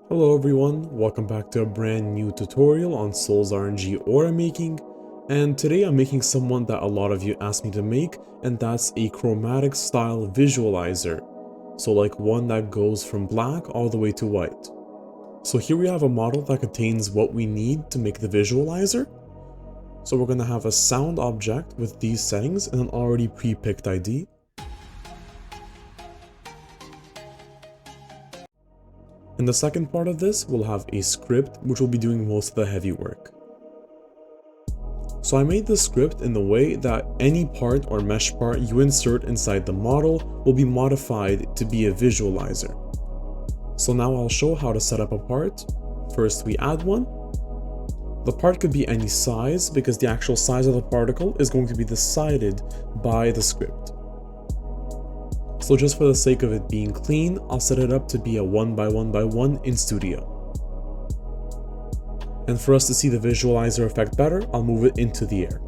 Hello everyone, welcome back to a brand new tutorial on SOL'S RNG aura making, and today I'm making someone that a lot of you asked me to make, and that's a chromatic style visualizer. So like one that goes from black all the way to white. So here we have a model that contains what we need to make the visualizer. So we're going to have a sound object with these settings and an already pre-picked ID. In the second part of this, we'll have a script which will be doing most of the heavy work. So I made this script in the way that any part or mesh part you insert inside the model will be modified to be a visualizer. So now I'll show how to set up a part. First we add one. The part could be any size because the actual size of the particle is going to be decided by the script. So just for the sake of it being clean, I'll set it up to be a 1 by 1 by 1 in Studio. And for us to see the visualizer effect better, I'll move it into the air.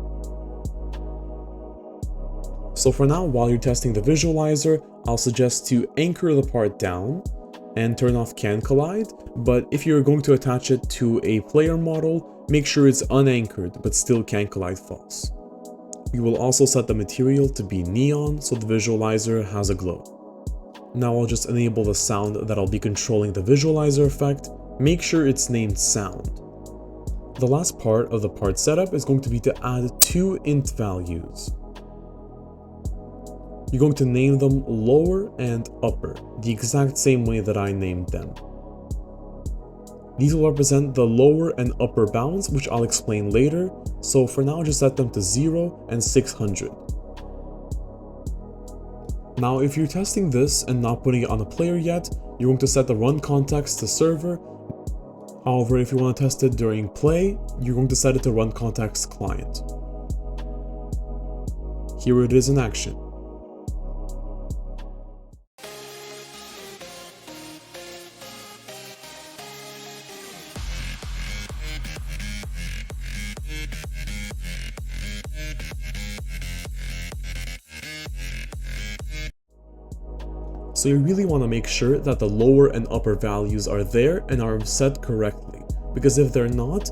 So for now, while you're testing the visualizer, I'll suggest to anchor the part down and turn off Can Collide, but if you're going to attach it to a player model, make sure it's unanchored but still Can Collide false. We will also set the material to be neon so the visualizer has a glow. Now I'll just enable the sound that I'll be controlling the visualizer effect. Make sure it's named sound. The last part of the part setup is going to be to add two int values. You're going to name them lower and upper, the exact same way that I named them. These will represent the lower and upper bounds, which I'll explain later, so for now just set them to 0 and 600. Now if you're testing this and not putting it on a player yet, you're going to set the run context to server. However, if you want to test it during play, you're going to set it to run context client. Here it is in action. So you really want to make sure that the lower and upper values are there and are set correctly, because if they're not,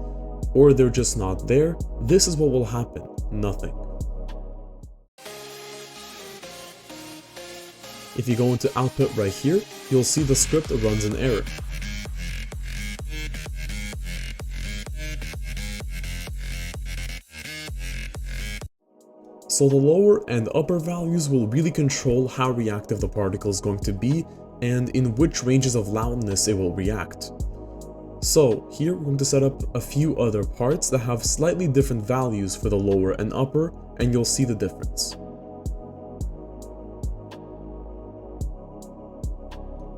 or they're just not there, this is what will happen, nothing. If you go into output right here, you'll see the script runs an error. So the lower and upper values will really control how reactive the particle is going to be and in which ranges of loudness it will react. So here we're going to set up a few other parts that have slightly different values for the lower and upper, and you'll see the difference.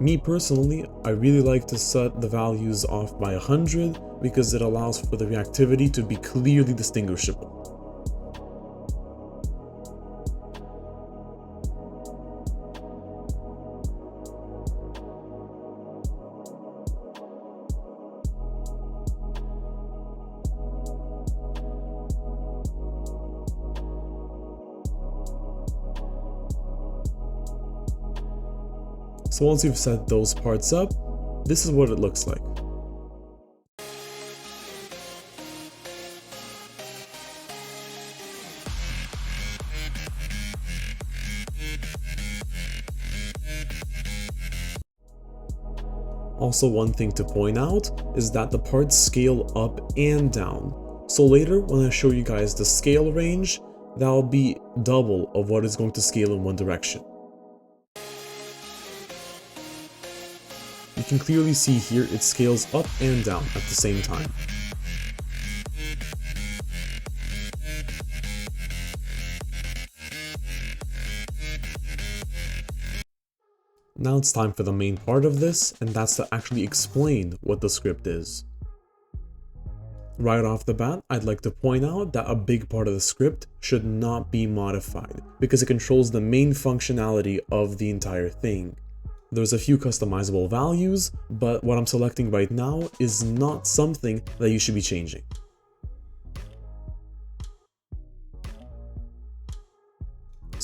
Me personally, I really like to set the values off by 100 because it allows for the reactivity to be clearly distinguishable. So once you've set those parts up, this is what it looks like. Also, one thing to point out is that the parts scale up and down. So later, when I show you guys the scale range, that'll be double of what is going to scale in one direction. You can clearly see here it scales up and down at the same time. Now it's time for the main part of this, and that's to actually explain what the script is. Right off the bat, I'd like to point out that a big part of the script should not be modified, because it controls the main functionality of the entire thing. There's a few customizable values, but what I'm selecting right now is not something that you should be changing.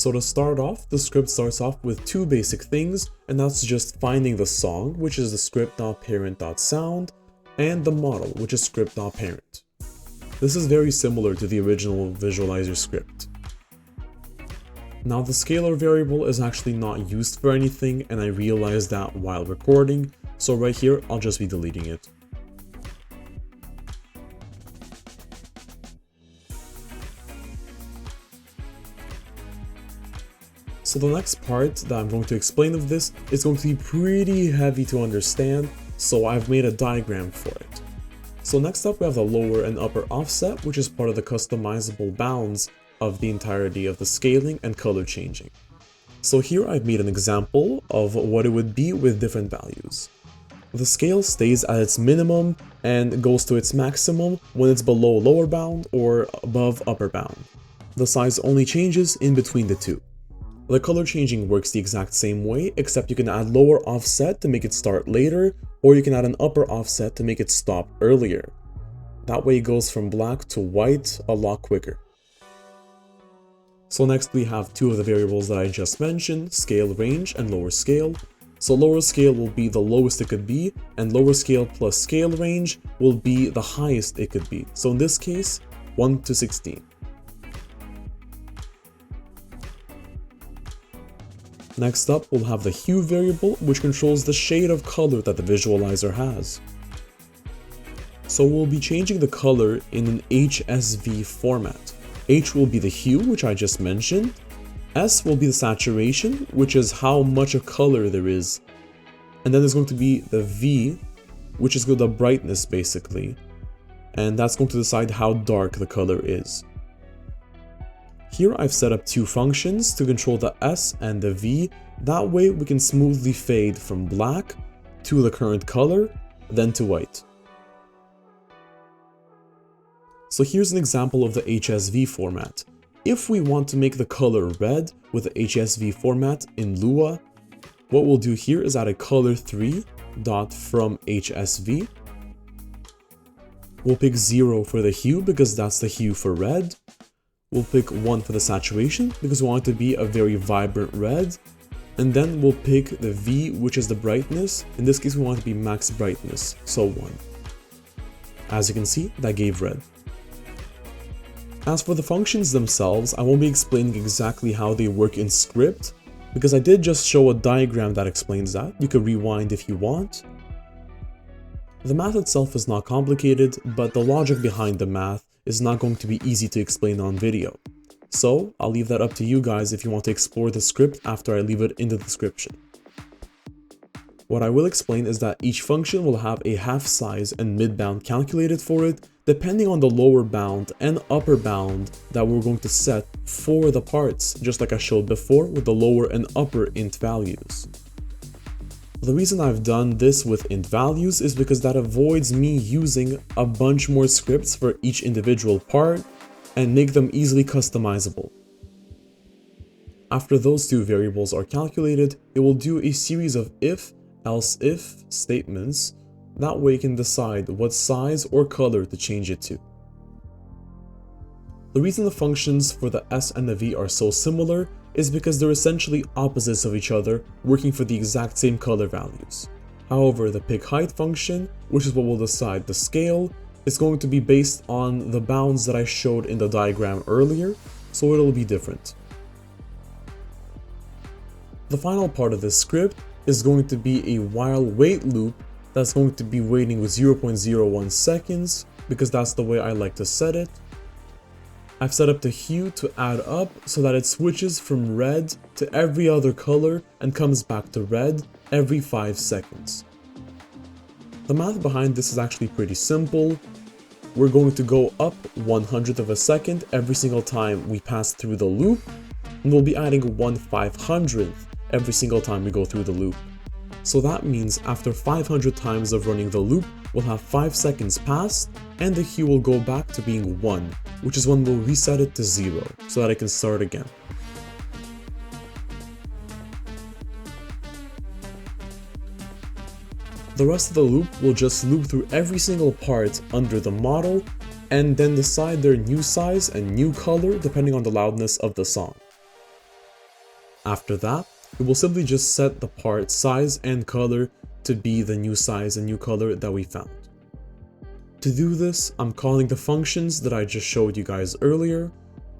So to start off, the script starts off with two basic things, and that's just finding the song, which is the script.parent.sound, and the model, which is script.parent. This is very similar to the original visualizer script. Now the scalar variable is actually not used for anything, and I realized that while recording, so right here I'll just be deleting it. So the next part that I'm going to explain of this is going to be pretty heavy to understand, so I've made a diagram for it. So next up we have the lower and upper offset, which is part of the customizable bounds of the entirety of the scaling and color changing. So here I've made an example of what it would be with different values. The scale stays at its minimum and goes to its maximum when it's below lower bound or above upper bound. The size only changes in between the two. The color changing works the exact same way, except you can add lower offset to make it start later, or you can add an upper offset to make it stop earlier. That way it goes from black to white a lot quicker. So next we have two of the variables that I just mentioned, scale range and lower scale. So lower scale will be the lowest it could be, and lower scale plus scale range will be the highest it could be. So in this case, 1 to 16. Next up, we'll have the hue variable, which controls the shade of color that the visualizer has. So we'll be changing the color in an HSV format. H will be the hue, which I just mentioned. S will be the saturation, which is how much of color there is. And then there's going to be the V, which is the brightness basically. And that's going to decide how dark the color is. Here I've set up two functions to control the S and the V. That way we can smoothly fade from black to the current color, then to white. So here's an example of the HSV format. If we want to make the color red with the HSV format in Lua, what we'll do here is add a color3.fromHSV. We'll pick 0 for the hue because that's the hue for red. We'll pick 1 for the saturation because we want it to be a very vibrant red. And then we'll pick the V, which is the brightness. In this case, we want it to be max brightness, so 1. As you can see, that gave red. As for the functions themselves, I won't be explaining exactly how they work in script, because I did just show a diagram that explains that. You could rewind if you want. The math itself is not complicated, but the logic behind the math is not going to be easy to explain on video. So I'll leave that up to you guys if you want to explore the script after I leave it in the description. What I will explain is that each function will have a half size and mid bound calculated for it, depending on the lower bound and upper bound that we're going to set for the parts, just like I showed before with the lower and upper int values. The reason I've done this with int values is because that avoids me using a bunch more scripts for each individual part and make them easily customizable. After those two variables are calculated, it will do a series of if, else if statements. That way you can decide what size or color to change it to. The reason the functions for the S and the V are so similar is because they're essentially opposites of each other, working for the exact same color values. However, the pick height function, which is what will decide the scale, is going to be based on the bounds that I showed in the diagram earlier, so it'll be different. The final part of this script is going to be a while wait loop that's going to be waiting with 0.01 seconds, because that's the way I like to set it. I've set up the hue to add up so that it switches from red to every other color and comes back to red every 5 seconds. The math behind this is actually pretty simple. We're going to go up 1/100th of a second every single time we pass through the loop, and we'll be adding 1/500th every single time we go through the loop. So that means after 500 times of running the loop, we'll have 5 seconds pass, and the hue will go back to being 1, which is when we'll reset it to 0, so that it can start again. The rest of the loop will just loop through every single part under the model, and then decide their new size and new color depending on the loudness of the song. After that, we will simply just set the part size and color to be the new size and new color that we found. To do this, I'm calling the functions that I just showed you guys earlier,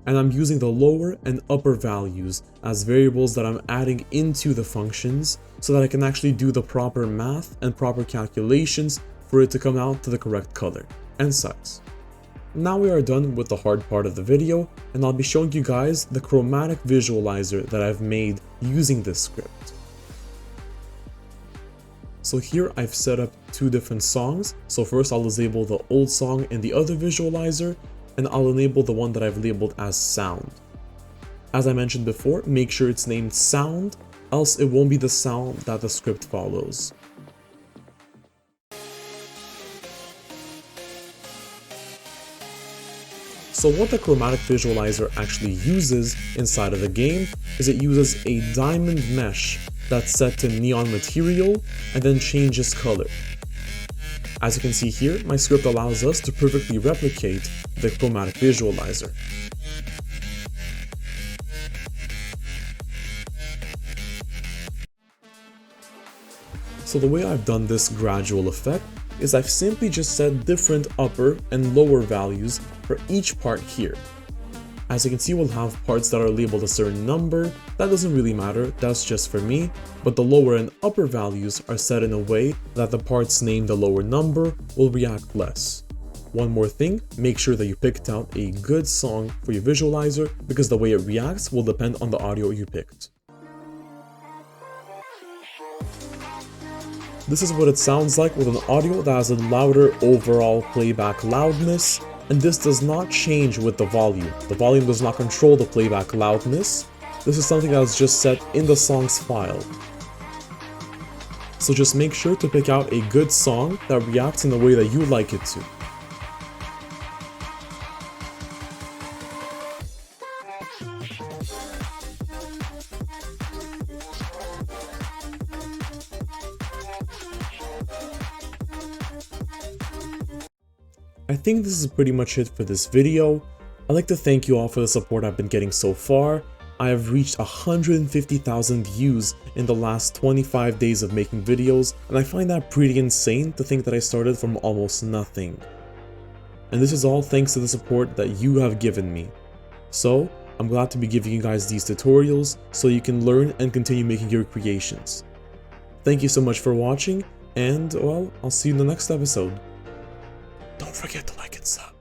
and I'm using the lower and upper values as variables that I'm adding into the functions so that I can actually do the proper math and proper calculations for it to come out to the correct color and size. Now we are done with the hard part of the video, and I'll be showing you guys the Chromatic Visualizer that I've made using this script. So here I've set up two different songs. So first I'll disable the old song in the other visualizer, and I'll enable the one that I've labeled as sound. As I mentioned before, make sure it's named sound, else it won't be the sound that the script follows. So what the Chromatic Visualizer actually uses inside of the game is it uses a diamond mesh that's set to neon material and then changes color. As you can see here, my script allows us to perfectly replicate the Chromatic Visualizer. So the way I've done this gradual effect is I've simply just set different upper and lower values for each part here. As you can see, we'll have parts that are labeled a certain number. That doesn't really matter, that's just for me, but the lower and upper values are set in a way that the parts named the lower number will react less. One more thing, make sure that you picked out a good song for your visualizer because the way it reacts will depend on the audio you picked. This is what it sounds like with an audio that has a louder overall playback loudness, and this does not change with the volume. The volume does not control the playback loudness. This is something that is just set in the song's file. So just make sure to pick out a good song that reacts in the way that you like it to. I think this is pretty much it for this video. I'd like to thank you all for the support I've been getting so far. I have reached 150,000 views in the last 25 days of making videos, and I find that pretty insane to think that I started from almost nothing. And this is all thanks to the support that you have given me. So, I'm glad to be giving you guys these tutorials so you can learn and continue making your creations. Thank you so much for watching, and well, I'll see you in the next episode. Don't forget to like and sub.